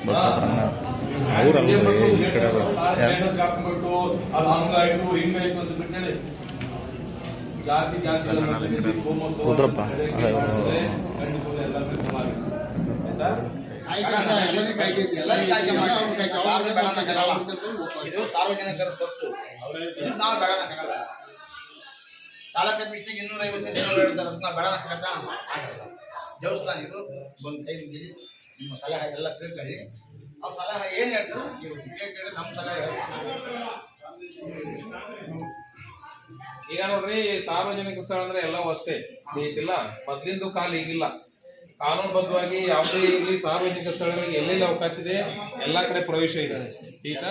ಬಸವರಂಗ ಅವರಲ್ಲ ಈ ಕಡೆ ರುದ್ರಪ್ಪ ಇದು ಸಾರ್ವಜನಿಕರ ಸ್ವತ್ತು. ನಾವು ಬೆಳಗಕ್ಕಾಗಲ್ಲ. ತಾಲೂಕು ಮಿಸ್ಟಿಗೆ 250 ಹೇಳ್ತಾರೆ, ನಾವು ಬೆಳಗಕ್ಕಾಗಲ್ಲ. ದೇವಸ್ಥಾನ ಇದು ಒಂದು ಕೈ ಮುಗಿಲಿ, ನಿಮ್ಮ ಸಲಹೆ ಎಲ್ಲ ತಿಳ್ಕೊಳ್ಳಿ. ಅವ್ರ ಸಲಹೆ ಏನು ಹೇಳ್ತಾರೆ ನೀವು ಕೇಳಿ, ನಮ್ಮ ಸಲಹೆ ಈಗ ನೋಡ್ರಿ, ಸಾರ್ವಜನಿಕ ಸ್ಥಳ ಅಂದ್ರೆ ಎಲ್ಲವೂ ಅಷ್ಟೇ ಐತಿಲ್ಲ. ಮೊದ್ಲಿಂದು ಕಾಲ ಈಗಿಲ್ಲ. ಕಾನೂನುಬದ್ಧವಾಗಿ ಯಾವುದೇ ಇರಲಿ ಸಾರ್ವಜನಿಕ ಸ್ಥಳಗಳಿಗೆ ಎಲ್ಲೆಲ್ಲಿ ಅವಕಾಶ ಇದೆ ಎಲ್ಲ ಕಡೆ ಪ್ರವೇಶ ಇದೆ. ಈಗ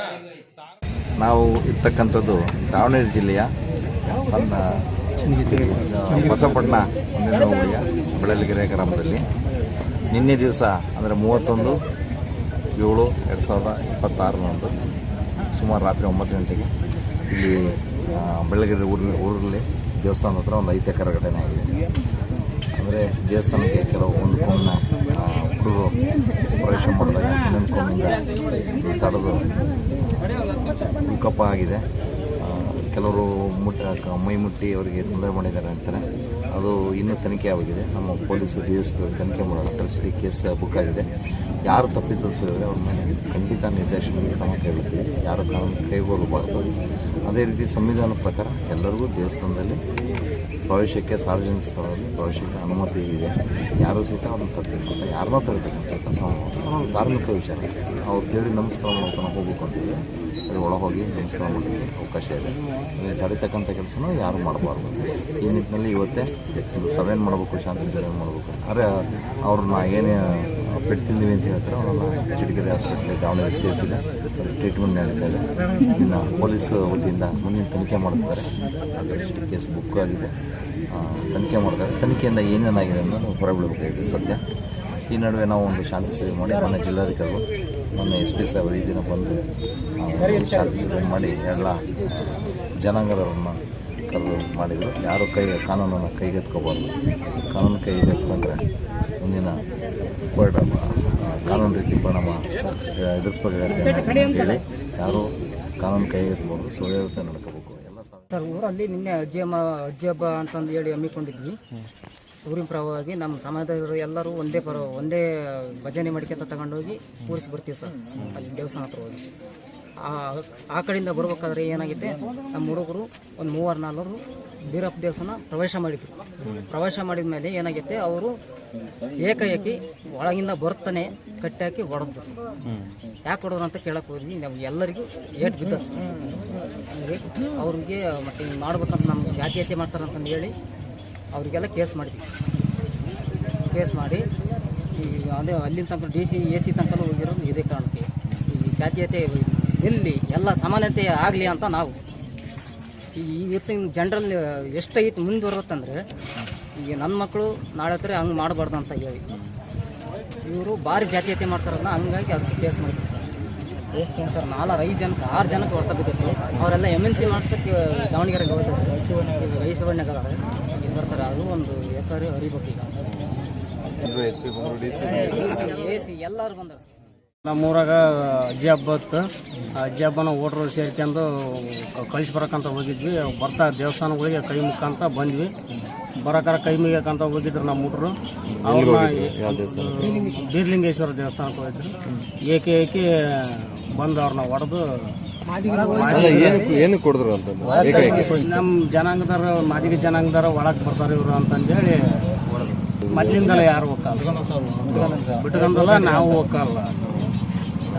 ನಾವು ಇರ್ತಕ್ಕಂಥದ್ದು ದಾವಣಗೆರೆ ಜಿಲ್ಲೆಯ ಸಣ್ಣ ಹೊಸಪಟ್ಟಣ ಮುಂದಿನ ಹೋಬಳಿಯ ಬೆಳಲಗೆರೆ ಗ್ರಾಮದಲ್ಲಿ ನಿನ್ನೆ ದಿವಸ ಅಂದರೆ 31/7/2026 ಸುಮಾರು ರಾತ್ರಿ 9 ಗಂಟೆಗೆ ಇಲ್ಲಿ ಬೆಳಗೆರೆ ಊರಲ್ಲಿ ದೇವಸ್ಥಾನದ ಹತ್ರ ಒಂದು ಅಹಿತಕರ ಘಟನೆ ಆಗಿದೆ. ಅಂದರೆ ದೇವಸ್ಥಾನಕ್ಕೆ ಕೆಲವು ಒಂದು ಕೋಮಿನ ಹುಡುಗರು ಪ್ರವೇಶ ಮಾಡಿದಾಗ ಇನ್ನೊಂದು ಕೋಮಿಂದ ತಡೆದು ವಿಕೋಪ ಆಗಿದೆ. ಕೆಲವರು ಮೈ ಮುಟ್ಟಿ ಅವರಿಗೆ ತೊಂದರೆ ಮಾಡಿದ್ದಾರೆ ಅಂತಾರೆ. ಅದು ಇನ್ನೂ ತನಿಖೆ ಆಗಿದೆ. ನಮ್ಮ ಪೊಲೀಸರು DSP ತನಿಖೆ ಮಾಡೋದು ಅಟ್ರಾಸಿಟಿ ಕೇಸ್ ಬುಕ್ ಆಗಿದೆ. ಯಾರು ತಪ್ಪಿತಸ್ಥರಿದ್ದಾರೆ ಅವ್ರ ಮೇಲೆ ಖಂಡಿತ ನಿರ್ದೇಶನಕ್ಕೆ ಕ್ರಮ ಕೈಗೊಳ್ಳುತ್ತೀವಿ. ಯಾರು ಕಾನೂನು ಕೈಗೊಳ್ಳಬಾರ್ದು. ಅದೇ ರೀತಿ ಸಂವಿಧಾನದ ಪ್ರಕಾರ ಎಲ್ಲರಿಗೂ ದೇವಸ್ಥಾನದಲ್ಲಿ ಪ್ರವೇಶಕ್ಕೆ, ಸಾರ್ವಜನಿಕ ಸ್ಥಳದಲ್ಲಿ ಪ್ರವೇಶಕ್ಕೆ ಅನುಮತಿ ಇದೆ. ಯಾರೂ ಸಹಿತ ಅವ್ರನ್ನ ತಪ್ಪಿರ್ತಾರೆ, ಯಾರನ್ನೋ ತರಬೇಕಂತ ಕೆಲಸ ಮಾಡೋದು ಧಾರ್ಮಿಕ ವಿಚಾರ. ಅವ್ರು ದೇವ್ರಿಗೆ ನಮಸ್ಕಾರ ಮಾಡ್ಕೊಂಡು ಹೋಗ್ಬೇಕು ಅಂತಿದ್ರೆ ಅಲ್ಲಿ ಒಳಗೆ ಹೋಗಿ ನಮಸ್ಕಾರ ಮಾಡೋಕ್ಕೆ ಅವಕಾಶ ಇದೆ. ತಡಿತಕ್ಕಂಥ ಕೆಲಸನೂ ಯಾರು ಮಾಡಬಾರ್ದು. ಈ ನಿಟ್ಟಿನಲ್ಲಿ ಇವತ್ತೇ ಒಂದು ಸಭೆಯನ್ನು ಮಾಡಬೇಕು, ಶಾಂತಿ ಸಭೆ ಮಾಡಬೇಕು. ಆದರೆ ಅವ್ರನ್ನ ಏನೇ ಪೆಟ್ಟು ತಿಂದಿವಿ ಅಂತ ಹೇಳ್ತಾರೆ, ಅವರನ್ನು ಚಿಟಕೆರೆ ಹಾಸ್ಪಿಟ್ಲಿಗೆ ದಾವಣಗೆರೆ ಸೇರಿಸಿದೆ. ಟ್ರೀಟ್ಮೆಂಟ್ ನಡೀತಾ ಇದೆ. ಇನ್ನು ಪೊಲೀಸ್ ವತಿಯಿಂದ ಮುಂದಿನ ತನಿಖೆ ಮಾಡ್ತಾರೆ. ಅಟ್ರಾಸಿಟಿ ಕೇಸ್ ಬುಕ್ ಆಗಿದೆ, ತನಿಖೆ ಮಾಡ್ತಾರೆ. ತನಿಖೆಯಿಂದ ಏನೇನಾಗಿದೆ ಅನ್ನೋದು ಹೊರಬಿಡಬೇಕಾಗಿದೆ ಸತ್ಯ. ಈ ನಡುವೆ ನಾವು ಒಂದು ಶಾಂತಿ ಸಭೆ ಮಾಡಿ ಮೊನ್ನೆ ಜಿಲ್ಲಾಧಿಕಾರಿಗಳು, ಮೊನ್ನೆ SP ಸಾಹೇಬರು ಈ ದಿನ ಬಂದು ಶಾಂತಿ ಸಭೆ ಮಾಡಿ ಎಲ್ಲ ಜನಾಂಗದವ್ರನ್ನ ಕರೆದು ಮಾಡಿದರು. ಯಾರು ಕಾನೂನನ್ನು ಕೈಗೆತ್ಕೋಬಾರ್ದು. ಕಾನೂನು ಕೈಗೆತ್ಕೊಂಡ್ರೆ ಮುಂದಿನ ಕಾನೂನು ರೀತಿ ಪರಿಣಾಮ ಎದುರಿಸಬೇಕಾಗತ್ತೆ ಹೇಳಿ ಯಾರು ಕಾನೂನು ಕೈಗೆತ್ಬೋದು, ಸುವ್ಯವಸ್ಥೆ ನಡ್ಕೋಬೇಕು. ಎಲ್ಲ ಸರ್, ಊರಲ್ಲಿ ನಿನ್ನೆ ಅಜ್ಜಿ ಹಬ್ಬ ಅಂತಂದು ಹೇಳಿ ಹಮ್ಮಿಕೊಂಡಿದ್ವಿ. ಊರಿನ ಪರವಾಗಿ ನಮ್ಮ ಸಮಾಜದವರು ಎಲ್ಲರೂ ಒಂದೇ ಭಜನೆ ಮಾಡ್ಕೊಂತ ತಗೊಂಡೋಗಿ ಕೂರಿಸಿ ಬರ್ತೀವಿ ಸರ್. ಅಲ್ಲಿ ದೇವಸ್ಥಾನ ಹತ್ರ ಹೋಗಿ ಆ ಕಡೆಯಿಂದ ಬರ್ಬೇಕಾದ್ರೆ ಏನಾಗಿದೆ, ನಮ್ಮ ಹುಡುಗರು ಒಂದು 3-4 ಬೀರಪ್ಪ ದೇವಸ್ಥಾನ ಪ್ರವೇಶ ಮಾಡಿದ್ರು. ಪ್ರವೇಶ ಮಾಡಿದ ಮೇಲೆ ಏನಾಗೈತೆ, ಅವರು ಏಕಾಏಕಿ ಒಳಗಿಂದ ಬರ್ತಾನೆ ಕಟ್ಟಿ ಹಾಕಿ ಹೊಡೆದ್ರು. ಯಾಕೆ ಹೊಡೆದ್ರು ಅಂತ ಕೇಳಕ್ಕೆ ಹೋದ್ವಿ. ನಾವು ಎಲ್ಲರಿಗೂ ಏಟು ಬಿದ್ದ ಸರ್. ಅವ್ರಿಗೆ ಮತ್ತೆ ಹಿಂಗೆ ಮಾಡ್ಬೇಕಂತ ನಮ್ಗೆ ಜಾತಿ ಹತ್ಯೆ ಮಾಡ್ತಾರಂತಂದು ಹೇಳಿ ಅವರಿಗೆಲ್ಲ ಕೇಸ್ ಮಾಡಿದ್ವಿ. ಕೇಸ್ ಮಾಡಿ ಈಗ ಅದೇ ಅಲ್ಲಿನ ತನಕ DC AC ತನಕ ಹೋಗಿರೋದು ಇದೇ ಕಾರಣಕ್ಕೆ. ಈ ಜಾತೀಯತೆ ಎಲ್ಲಿ ಎಲ್ಲ ಸಮಾನತೆ ಆಗಲಿ ಅಂತ ನಾವು ಇವತ್ತಿನ ಜನರಲ್ಲಿ ಎಷ್ಟೈತೆ ಮುಂದುವರುತ್ತಂದರೆ, ಈಗ ನನ್ನ ಮಕ್ಕಳು ನಾಳೆ ಹತ್ರ ಹಂಗೆ ಮಾಡಬಾರ್ದು ಅಂತ ಹೇಳಿ ಇವರು ಭಾರಿ ಜಾತೀಯತೆ ಮಾಡ್ತಾರಲ್ಲ, ಹಂಗಾಗಿ ಅವ್ರಿಗೆ ಕೇಸ್ ಮಾಡಿದ್ವಿ ಸರ್. ಸರ್ 4-5 ಜನಕ್ಕೆ 6 ಜನಕ್ಕೆ ಹೊರತ ಬಿದ್ದಿತ್ತು. ಅವರೆಲ್ಲ MNC ಮಾಡ್ಸೋಕ್ಕೆ ದಾವಣಗೆರೆಗೆ ಹೋಗ್ತಾರೆ. ಈಗ ಐಸವಣ್ಣಗರ ಇಲ್ಲಿ ಬರ್ತಾರೆ. ಅದು ಒಂದು FIR ಹರಿಬೇಕು. ಈಗ AC ಎಲ್ಲರೂ ಬಂದರು. ನಮ್ಮೂರಾಗ ಅಜ್ಜಿ ಹಬ್ಬ ಇತ್ತು. ಅಜ್ಜಿ ಹಬ್ಬನ ಓಟ್ರು ಸೇರ್ಕೊಂಡು ಕಳಿಸ್ಬರಕ್ಕಂತ ಹೋಗಿದ್ವಿ. ಬರ್ತಾ ದೇವಸ್ಥಾನಗಳಿಗೆ ಕೈ ಮುಖಾಂತ ಬಂದ್ವಿ. ಬರಕಾರ ಕೈ ಮುಗಿಯಕ್ಕಂತ ಹೋಗಿದ್ರು ನಮ್ಮ ಹುಡ್ರು. ಅವ್ರನ್ನ ಬೀರ್ಲಿಂಗೇಶ್ವರ ದೇವಸ್ಥಾನಕ್ಕೆ ಹೋಗಿದ್ರು. ಏಕೆ ಬಂದು ಅವ್ರನ್ನ ಹೊಡೆದು ಏನು ಕೊಡಿದ್ರು ಅಂತ ನಮ್ಮ ಜನಾಂಗದವ್ರು, ಮಾದಿಗೆ ಜನಾಂಗದವ್ರು ಒಳಗೆ ಬರ್ತಾರೆ ಇವರು ಅಂತಂದೇಳಿ ಹೊಡೆದು. ಮೊದಲಿಂದಲೇ ಯಾರು ಹೋಗಲ್ಲ, ಬಿಟ್ಕೊಂಡಲ್ಲ ನಾವು ಹೋಗಲ್ಲ.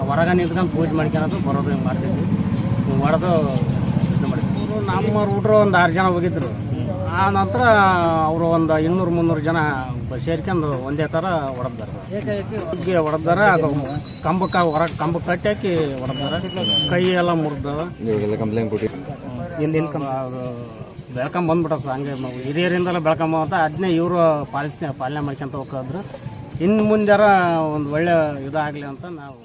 ಹೊರಗ ನಿಂತ್ಕೊಂಡು ಪೂಜೆ ಮಾಡ್ಕೊಳೋದು ಬರೋದು ಹಿಂಗೆ ಮಾಡ್ತಿದ್ವಿ. ಹೊಡೆದು ಇದು ಮಾಡಿದ್ರು. ನಮ್ಮ ಹುಡ್ರು ಒಂದು 6 ಜನ ಹೋಗಿದ್ರು. ಆ ನಂತರ ಅವರು ಒಂದು 200-300 ಜನ ಸೇರ್ಕೊಂಡು ಒಂದೇ ಥರ ಹೊಡೆದಾರೆ. ಏಕಾಏಕಿ ಹೊಡೆದಾರೆ. ಅದು ಕಂಬಕ್ಕೆ ಹೊರಗೆ ಕಂಬಕ್ಕೆ ಕಟ್ಟಿ ಹಾಕಿ ಹೊಡೆದಾರೆ. ಕೈ ಎಲ್ಲ ಮುರಿದವ. ಕಂಪ್ಲೇಂಟ್ ಕೊಟ್ಟು ಎಲ್ಲಿ ಅದು ಬೆಳ್ಕೊಂಬಂದ್ಬಿಟ್ಟ ಸರ್. ಹಂಗೆ ಹಿರಿಯರಿಂದಲೇ ಬೆಳ್ಕೊಂಬಂತ ಅದನ್ನೇ ಇವರು ಪಾಲನೆ ಮಾಡ್ಕೊಂತ ಹೋಗಿದ್ರು. ಇನ್ನು ಮುಂದಾರ ಒಂದು ಒಳ್ಳೆ ಇದಾಗಲಿ ಅಂತ ನಾವು